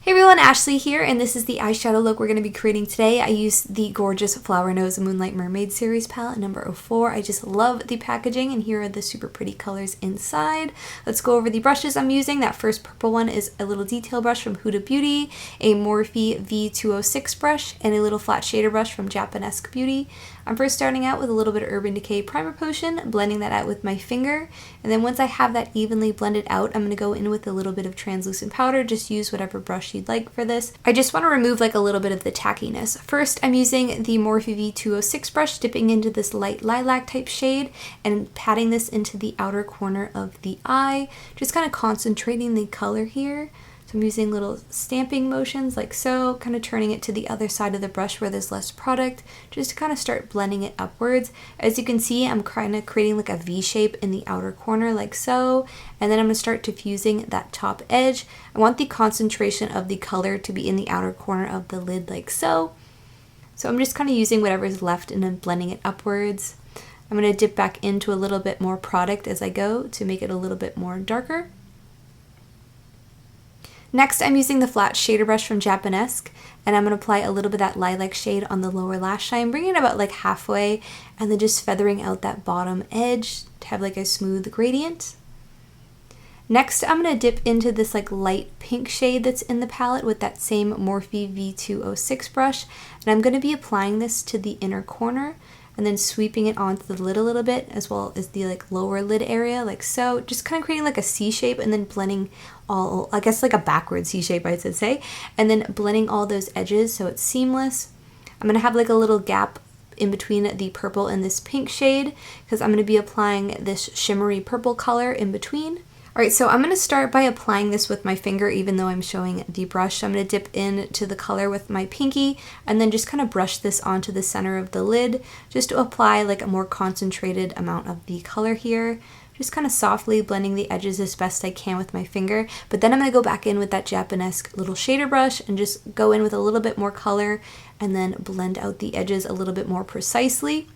Hey everyone, Ashley here, and this is the eyeshadow look we're going to be creating today. I used the gorgeous Flower Knows Moonlight Mermaid series palette number 04. I just love the packaging, and here are the super pretty colors inside. Let's go over the brushes I'm using. That first purple one is a little detail brush from Huda Beauty, a Morphe V206 brush, and a little flat shader brush from Japonesque Beauty. I'm first starting out with a little bit of Urban Decay Primer Potion, blending that out with my finger, and then once I have that evenly blended out, I'm going to go in with a little bit of translucent powder. Just use whatever brush you'd like for this. I just want to remove like a little bit of the tackiness. First, I'm using the Morphe V206 brush, dipping into this light lilac type shade and patting this into the outer corner of the eye, just kind of concentrating the color here. So I'm using little stamping motions like so, kind of turning it to the other side of the brush where there's less product, just to kind of start blending it upwards. As you can see, I'm kind of creating like a V shape in the outer corner like so, and then I'm going to start diffusing that top edge. I want the concentration of the color to be in the outer corner of the lid like so. So I'm just kind of using whatever's left and then blending it upwards. I'm going to dip back into a little bit more product as I go to make it a little bit more darker. Next, I'm using the flat shader brush from Japonesque, and I'm going to apply a little bit of that lilac shade on the lower lash line, bringing it about like halfway, and then just feathering out that bottom edge to have like a smooth gradient. Next, I'm going to dip into this like light pink shade that's in the palette with that same Morphe V206 brush, and I'm going to be applying this to the inner corner, and then sweeping it onto the lid a little bit, as well as the like lower lid area like so, just kind of creating like a C shape and then blending all, I guess like a backward C shape I should say, and then blending all those edges so it's seamless. I'm going to have like a little gap in between the purple and this pink shade because I'm going to be applying this shimmery purple color in between. Alright, so I'm going to start by applying this with my finger even though I'm showing the brush. So I'm going to dip into the color with my pinky and then just kind of brush this onto the center of the lid just to apply like a more concentrated amount of the color here. Just kind of softly blending the edges as best I can with my finger. But then I'm going to go back in with that Japonesque little shader brush and just go in with a little bit more color and then blend out the edges a little bit more precisely.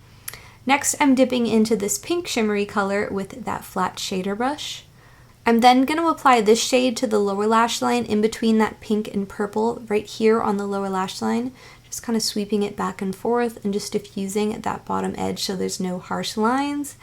Next, I'm dipping into this pink shimmery color with that flat shader brush. I'm then going to apply this shade to the lower lash line in between that pink and purple right here on the lower lash line. Just kind of sweeping it back and forth and just diffusing that bottom edge so there's no harsh lines.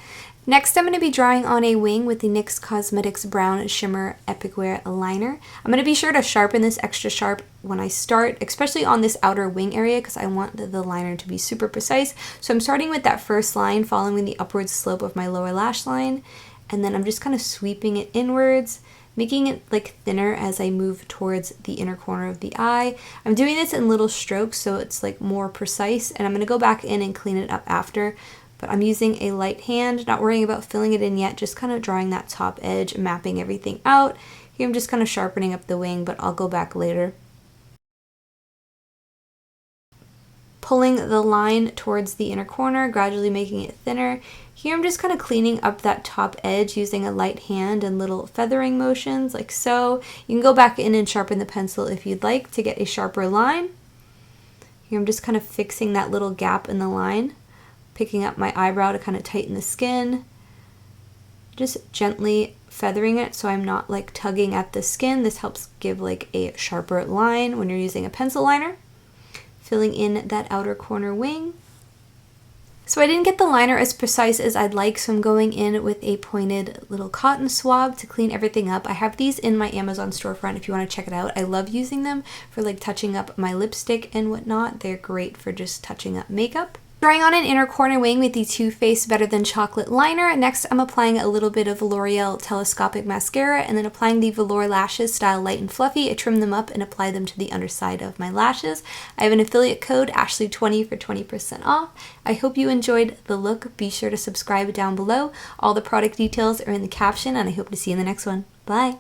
Next, I'm going to be drawing on a wing with the NYX Cosmetics Brown Shimmer Epic Wear Liner. I'm going to be sure to sharpen this extra sharp when I start, especially on this outer wing area because I want the liner to be super precise. So I'm starting with that first line, following the upward slope of my lower lash line. And then I'm just kind of sweeping it inwards, making it like thinner as I move towards the inner corner of the eye. I'm doing this in little strokes so it's like more precise, and I'm going to go back in and clean it up after. But I'm using a light hand, not worrying about filling it in yet, just kind of drawing that top edge, mapping everything out. Here I'm just kind of sharpening up the wing, but I'll go back later. Pulling the line towards the inner corner, gradually making it thinner. Here I'm just kind of cleaning up that top edge using a light hand and little feathering motions like so. You can go back in and sharpen the pencil if you'd like to get a sharper line. Here I'm just kind of fixing that little gap in the line, picking up my eyebrow to kind of tighten the skin. Just gently feathering it so I'm not like tugging at the skin. This helps give like a sharper line when you're using a pencil liner. Filling in that outer corner wing. So I didn't get the liner as precise as I'd like, so I'm going in with a pointed little cotton swab to clean everything up. I have these in my Amazon storefront if you want to check it out. I love using them for like touching up my lipstick and whatnot. They're great for just touching up makeup. Drawing on an inner corner wing with the Too Faced Better Than Chocolate liner. Next, I'm applying a little bit of L'Oreal Telescopic Mascara and then applying the Velour Lashes Style Light and Fluffy. I trim them up and apply them to the underside of my lashes. I have an affiliate code, Ashley20 for 20% off. I hope you enjoyed the look. Be sure to subscribe down below. All the product details are in the caption, and I hope to see you in the next one. Bye!